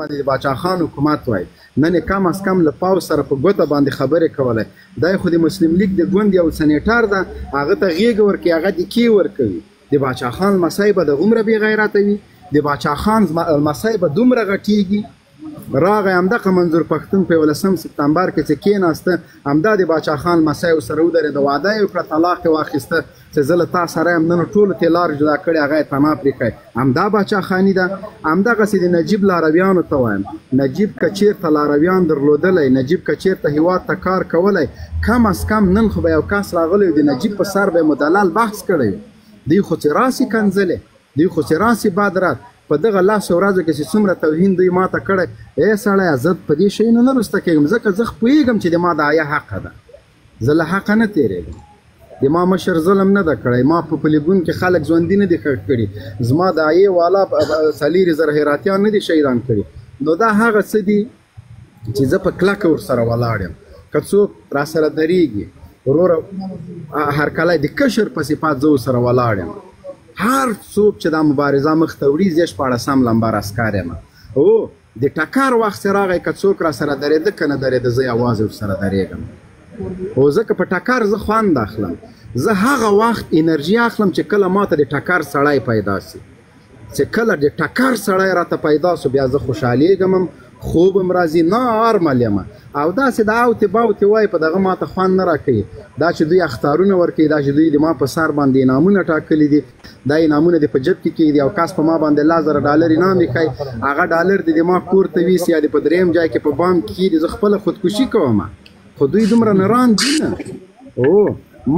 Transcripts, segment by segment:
د باچا خان حکومت وای نن کم از کم له پاو سره په ګوته باندې خبرې کولای دا خو د مسلم لیگ د ګوند یو سنیټر ده هغه ته غیږ ورکوي هغه د کی ورکوي د باچا خان لمسی به د غومره بې غیرته وي د باچا خان لمسی به دومره غټیږي راغی همدغه منظور پښتون په 11 سپتمبر کې چې کېناسته همدا د باچا خان لمسی ورسره ودرېده واده یې وکړه طلاق یې واخیسته چې زه له تا سره یم نن ټولو ته لارې جدا کړې هغه یې تمام پرې کړی همدا باچا خاني ده همدغسې د نجیب لارویانو ته وایم نجیب که چېرته لارویان درلودلی نجیب که چېرته هېواد ته کار کولی کم از کم نن خو به یو کس راغلی د نجیب په سر به یې مدلل بحث کړی دوی خو چې راسي کنځلې دوی خو چې راسي بادرات په دغه لاس ورځو کې چې څومره توهین دوی ماته کړی ای سړیه زه په دې شیونو نه رسته کېږم ځکه زه پوهېږم چې د ما د آیا حقه ده زه له حقه نه تېرېږم د ما مشر ظلم نه ده کړی ما په پلیګون کې خلک ژوندي نه دي خښ کړي زما د آیې والا 40,000 هراتیان نه دي شهیدان کړي نو دا هغه څه دي چې زه په کلکه ورسره ولاړ یم که څوک راسره درېږي وروره هرکلی د کشر په صفات زه ورسره ولاړ یم هر څوک چې دا مبارزه مخته وړي زه 14 لمبر عسکر یم او د ټکر وخت چې راغی که څوک راسره درېده که نه درېده زه یوازې ورسره درېږم او ځکه په ټکر زه خوند اخلم زه هغه وخت انرژي اخلم چې کله ماته د ټکر سړی پیدا سي چې کله د ټکر سړی راته پیدا سو بیا زه خوشحالیږم خوب هم راځي نه ارمل یم او داسې د اوتې باوتې وایي په دغه ماته خوند نه راکوي دا چې دوی اختارونه ورکوي دا چې دوی د ما په سر باندې انعامونه ټاکلي دي دا انعامونه د په جب کې کېږدي او کس په ما باندې 10,000 ډالر انعام یې کوي هغه ډالر د ما کور ته ویسي یا د په درېیم ځای کې په بانک کې کېږدي زه خپله خودکشي کوم خو دوی دومره نران دي نه او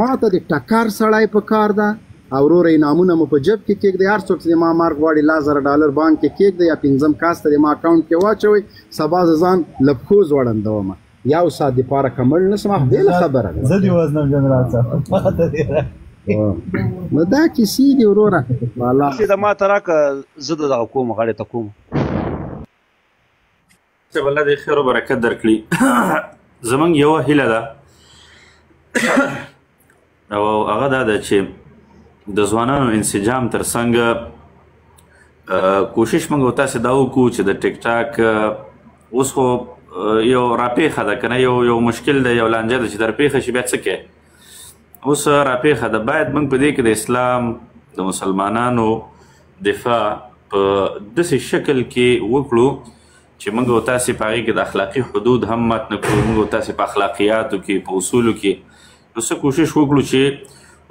ما ته د ټکر سړی په کار ده او وروره انعامونه مو په جب کې کېږدئ هر څوک چې د ما مرګ غواړي 10,000 ډالر بانک کې کېږدئ یا 5 کاس ته د ما اکاونټ کې واچوئ سبا زه ځان له پښو ځوړندوم یو ساعت دپاره که مړ نه شم بېله خبره ده زه دې وزنم جنرال صاحب نو دا کیسې دي وروره د ما ته راکړه زه د دغه کوم غاړې ته کوم صاحب الله دې خیر او برکت درکړي زمونږ یوه هیله ده او هغه دا ده چې د ځوانانو انسجام تر څنګه کوشش موږ تاسې دا وکړو چې د ټیک ټاک اوس خو یو راپېښه ده که نه یو مشکل ده یو لانجه ده چې درپېښه شي بیا څه کوې اوس راپېښه ده باید موږ په دې کې د اسلام د مسلمانانو دفاع په داسې شکل کې وکړو چې موږ تاسې په هغې کې د اخلاقي حدود هم مات نه کړو موږ تاسې په اخلاقیاتو کې په اصولو کې نو څه کوشش وکړو چې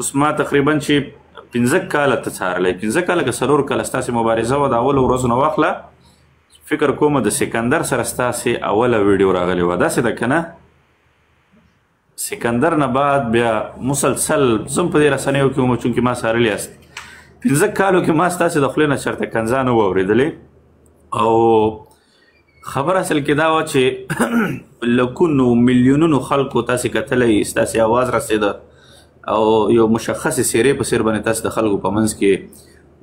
اوس ما تقریبا چې 15 کاله ته څارلی 15 کاله که 4 کاله ستاسې مبارزه وه د اولو ورځو نه واخله فکر کومه د سکندر سره ستاسې اوله ویډیو راغلی وه داسې ده که نه سکندر نه بعد بیا مسلسل زه په دې رسنیو کې وم چونکې ما څارلي یاست 15 کالو کې ما ستاسې د خولې نه چېرته کنځا نه وه اورېدلې او خبر اصل کې دا وه چې لکونو میلیونونو خلکو تاسې کتلی ستاسې اواز رسېده او یو مشخص سیرې په سیر باندې تاسو د خلکو په منځ کې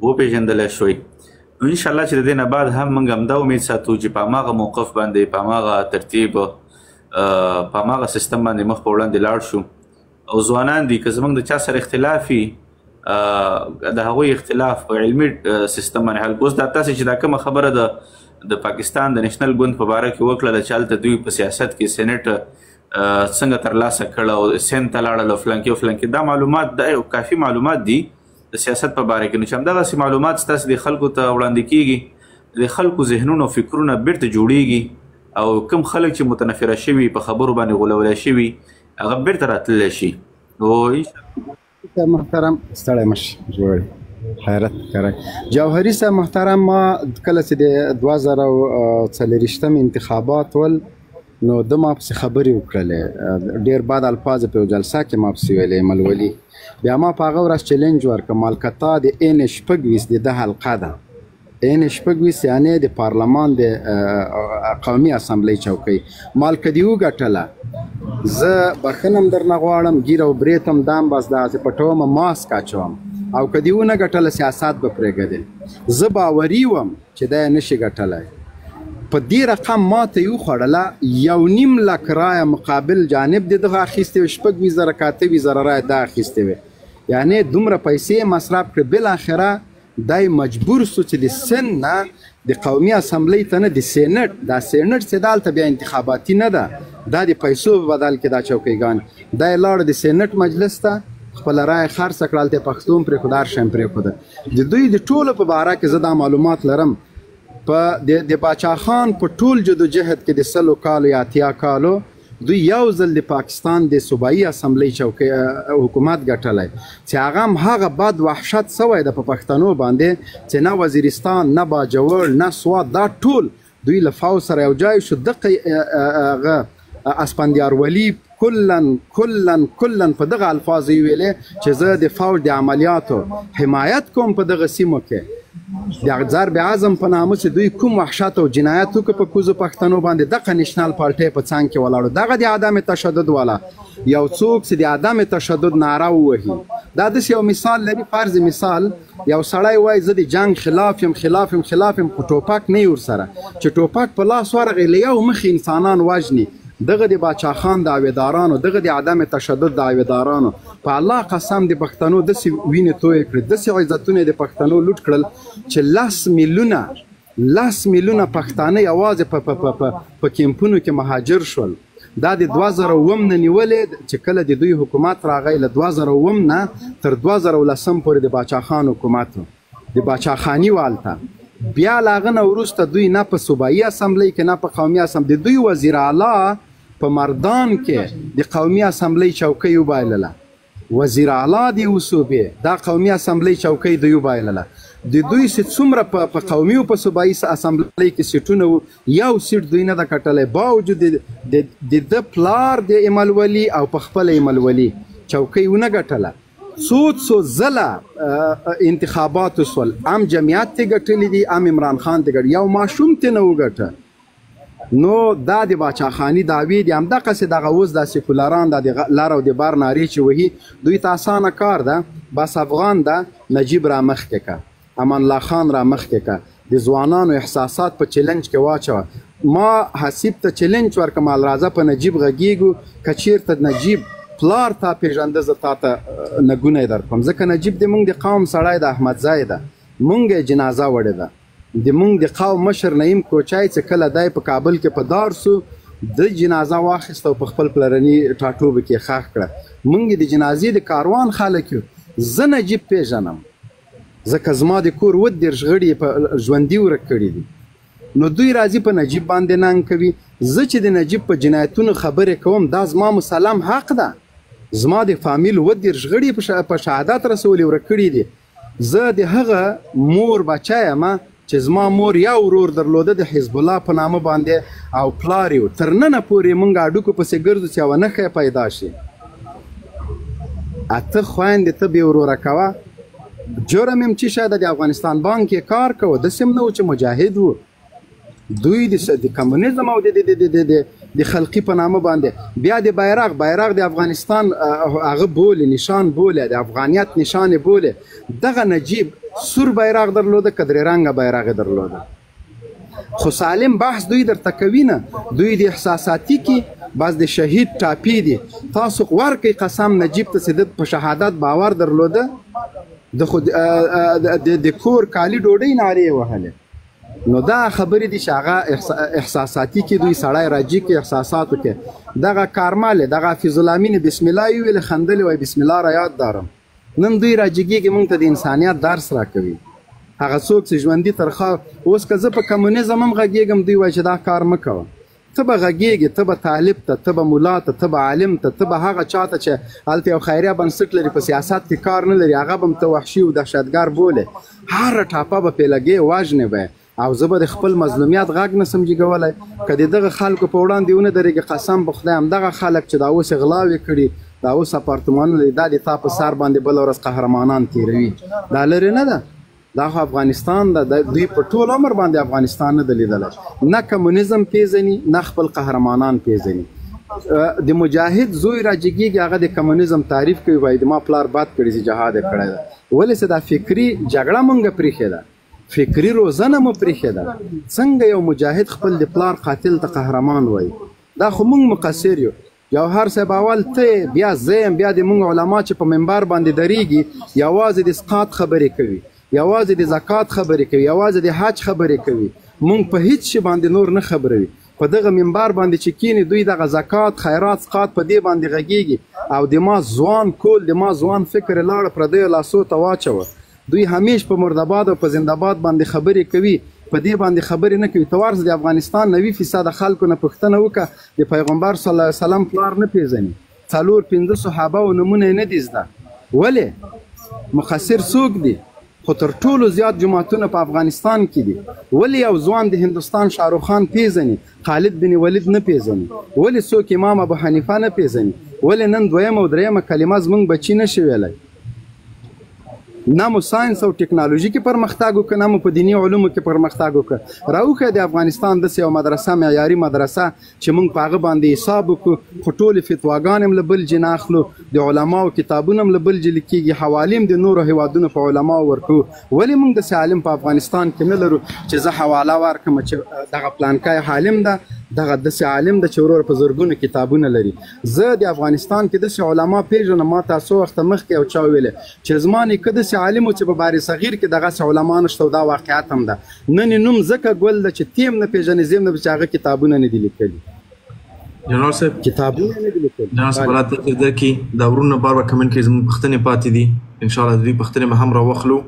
وپېژندلی شوئ نو انشاءالله چې د دې نه بعد هم موږ همدا امید ساتو چې په هماغه موقف باندې په هماغه ترتیب په هماغه سیستم باندې مخ په وړاندې لاړ شو او ځوانان دي که زموږ د چا سره اختلاف وي د هغوی اختلاف په علمي سیستم باندې حل اوس دا تاسې چې دا کومه خبره د پاکستان د نېشنل ګوند په باره کې وکړله چې هلته دوی په سیاست کې سینټ څنګه ترلاسه کړه او سند ته لاړل او فلانکي او فلانکي دا معلومات دا یو کافي معلومات دي د سیاست په باره کې نو چې همدغسې معلومات ستاسې د خلکو ته وړاندې کېږي د خلکو ذهنونه او فکرونه بیرته جوړیږي او کوم خلک چې متنفره شوي په خبرو باندې غولولی شوي هغه بیرته راتللی شي محترم ستړی مشه جوړ خیرت کرک جوهري صاحب محترم ما کله چې د 2024 انتخابات ول نو د ما پسې خبرې وکړلې ډېر بد الفاظ په یو جلسه کې ما پسې ویلې ملولي بیا ما په هغه ورځ چیلنج ورکړم مالکتا د N26 د ده حلقه ده N26 یعنې د پارلمان د قومي اسامبلۍ چوکۍ مالکه دې وګټله زه بخښنه هم درنه غواړم ګیر او برېت هم دام بس داسې پټوم ماسک اچوم او که دې ونه ګټله سیاست به پرېږدې زه باوري وم چې دا یې نشي ګټلی په دې رقم ماته یې وخوړله 1.5 لک رایه مقابل جانب د دغه اخیستې وې 26,000 که 28,000 رایه دا اخیستې وې یعنې دومره پیسې مصرف کړې بالاخره دای مجبور سو چې د سن نه د قومي اسمبلی ته نه د سینټ دا سینټ چې دالته بیا انتخاباتي نه ده دا د پیسو په بدل کې دا چوکیګان دا لاړ د سینټ مجلس ته خپل رای خرڅ کړل ته پښتون پرې خدار شم پرې خود د دوی د ټولو په باره کې زه دا معلومات لرم په د باچا خان په ټول جدوجهد کې د 100 کالو یا 80 کالو دوی یو ځل د پاکستان د صوبایي اسمبلی چوکۍ حکومت ګټلی چې هغه هم هغه بد وحشت سوی ده په پښتنو باندې چې نه وزیرستان نه باجوړ نه سوات دا ټول دوی له فاو سره یو ځای شو دغه اسپندیار ولی کلن په دغه الفاظ ویلې چې زه د فاو د عملیاتو حمایت کوم په دغه سیمو کې د ضرب اعظم په نامه چې دوی کوم وحشت او جنایت وکړه په کوزو پښتنو باندې دغه نېشنل پارټۍ په څنګ کې ولاړو دغه د عدم تشدد والا یو څوک چې د عدم تشدد نعره ووهي دا داسې یو مثال لري فرض مثال یو سړی وایي زه د جنګ خلاف یم خو ټوپک نه ورسره چې ټوپک په لاس ورغی له یو مخې انسانان وژني دغه د باچا خان دعویدارانو دغه د عدم تشدد دعویدارانو په الله قسم د پښتنو داسې وینې تویې کړې داسې عزتونه د پښتنو لوټ کړل چې 10 میلیونه پښتانه یوازې په کیمپونو کې مهاجر شول دا د 2007 نه نیولې چې کله د دوی حکومت راغی له 2007 نه تر 2010 پورې د باچا خان حکومت د باچا خانی والته بیا له هغه نه وروسته دوی نه په صوبایي اسمبلی کې نه په قومي اسمبلی دوی وزیر اعلی په مردان کې د قومي اسمبلی چوکۍ وبایلله وزیر اعلی د یوه صوبې دا قومي اسمبلی چوکۍ دوی وبایلله د دوی چې څومره په قومي او په صوبایي اسمبلی کې سیټونه وو یو سیټ دوی نه ده کټلی باوجود د ده پلار د ایملولي او په خپله ایملولي چوکۍ ونه ګټله څو ځله انتخابات وسول ام جمعیت ته ګټلي دي ام عمران خان ته ګټلي یو ماشوم ته نه وګټه نو دا د باچا خاني دعوی دي همدغسې دغه اوس دا سیکولران دا د لر او د بر نارې چې وهي دوی ته اسانه کار ده بس افغان ده نجیب را مخکې که امان الله خان را مخکې که د ځوانانو احساسات په چلنج کې واچوه ما حسیب ته چلنج ورکړم الراځه په نجیب غږیږو که چېرته نجیب پلار تا پیژنده زه تا ته نګونی در کوم ځکه نجیب د موږ د قوم سړی د احمدزی ده موږ یې جنازه وړې ده د موږ د قوم مشر نعیم کوچای چې کله دی په کابل کې په دار سو د جنازه واخیسته او په خپل پلرني ټاټوبه کې ښخ کړه موږ د جنازې د کاروان خلک یو زه نجیب پیژنم ځکه زما د کور 10 غړي په ژوندي ورک کړي دي نو دوی راځي په نجیب باندې ننګ کوي زه چې د نجیب په جنایتونو خبرې کوم دا زما مسلم حق ده زما د فامیل 10 غړي په شهادت رسولي ورک کړي دي زه د هغه مور بچی یم چې زما مور یو ورور درلوده د حزب الله په نامه باندې او پلار یو تر ننه پورې موږ اډوکو پسې ګرځو چې یوه نښه پیدا شي اته خویندې ته بې وروره کوه جرم یم چې شاید د افغانستان بانک کې کار کوه داسې هم نه و چې مجاهد و دوی د کمونیزم او د خلقي په نامه باندې بیا د بیرغ د افغانستان هغه بولي نشان بولي د افغانیت نشان بولي دغه نجیب سور بیرغ درلوده که درې رنګه بیرغ درلوده خو سالم بحث دوی درته کوي نه دوی د احساساتي کې بس د شهید ټاپي دي تاسو ورکئ قسم نجیب ته چې په شهادت باور درلوده د کور کالي ډوډۍ نارې وهلې نو دا خبرې دي چې هغه احساساتي کې دوی سړی راجي کې احساساتو کې دغه کارمال دغه حفیظ الامین بسم الله یې ویلې خندلې وایي بسم الله را یاد دارم نن دوی راجګېږي موږ ته د انسانیت درس راکوي هغه څوک چې ژوندي ترخه اوس که زه په کمونیزم هم غږېږم دوی وایي چې دا کار مه کوه ته به غږېږې ته به طالب ته ته به ملا ته ته به عالم ته ته به هغه چا ته چې هلته یو خیریه بنسټ لري په سیاست کې کار نه لري هغه به هم ته وحشي او دهشتګر بولې هره ټاپه به پې لګې وژنې به او زه به د خپل مظلومیت غږ نه سم جګولی که د دغه خلکو په وړاندې ونه درېږي قسم په خدای همدغه خلک چې دا اوس یې غلاوې کړي دا اوس اپارتمانونه لري دا د تا په سر باندې بله ورځ قهرمانان تېروي دا لرې نه ده دا خو افغانستان ده دوی په ټول عمر باندې افغانستان نه ده لیدلی نه کمونیزم پیژني نه خپل قهرمانان پیژني د مجاهد زوی راجګېږي هغه د کمونیزم تعریف کوي وایي د ما پلار بد کړي چې جهاد یې کړی ده ولې چې دا فکري جګړه مونږ پرېښې ده فکری روزنه مو پرېښې ده څنګه یو مجاهد خپل د پلار قاتل ته قهرمان وایي دا خو موږ مقصر یو جوهر صاحب اول ته بیا زه یم بیا د موږ علما چې په منبر باندې درېږي یوازې د اسقاط خبرې کوي یوازې د زکات خبرې کوي، یوازې د حج خبرې کوي، مونږ په هیڅ شي باندې نور نه خبروي. په دغه منبر باندې چې کینی دوی دغه زکات خیرات سقات په دې باندې غږیږي او د ما ځوان کول د ما ځوان فکر لاړ پردیو لاسو ته واچوه. دوی همیش په مرداباد او په زنده‌باد باندې خبرې کوي، په دې باندې خبرې نه کوي. ته ورځ د افغانستان 90% خلکو نه پوښتنه وکړه د پیغمبر صلی الله علیه وسلم پلار نه پیژني، 4-5 صحابه او نمونه یې نه دي زده. ولې مقصر څوک دي؟ خو تر ټولو زیات جماعتونه په افغانستان کې دي. ولې یو ځوان د هندوستان شاهرخ خان پیژني، خالد بن ولید نه پیژني؟ ولې څوک امام ابو حنیفه نه پیژني؟ ولې نن دویمه او دریمه کلمه زموږ بچي نشي ویلی؟ نه مو ساینس او ټکنالوژي کې پرمختګ وکړه، نه مو په دیني علومو کې پرمختګ وکړه. راوښیه د افغانستان داسې یوه مدرسه، معیاري مدرسه چې موږ په هغه باندې حساب وکړو، خو ټولې فتواګانې هم له بل جې نه اخلو، د علماو کتابونه هم له بل جې لیکېږي، حوالې هم د نورو هیوادونو په علماو ورکوو. ولې موږ داسې عالم په افغانستان کې نه لرو چې زه حواله ورکړم چې دغه پلانکی عالم ده، دغه داسې عالم ده چې ورور په زرګونو کتابونه لري. زه د افغانستان کې داسې علما پیژنم، ما ته څو وخته مخکې یو چا ویلی چې زما نیکه داسې عالم و چې په بار صغیر کې دغسې علما نشته او دا واقعیت هم ده. نن یې نوم ځکه ګل ده چې تیم نه پیژنې، زیم نه چې هغه کتابونه نه دي لیکلي. جنرال صاحب کتابونه نه دي لیکلي. جنرال صاحب الله تقدیر درکړي، دا ورونه بار به کمنټ کې زموږ پوښتنې پاتې دي، انشاءالله د دوی پوښتنې به هم راواخلو.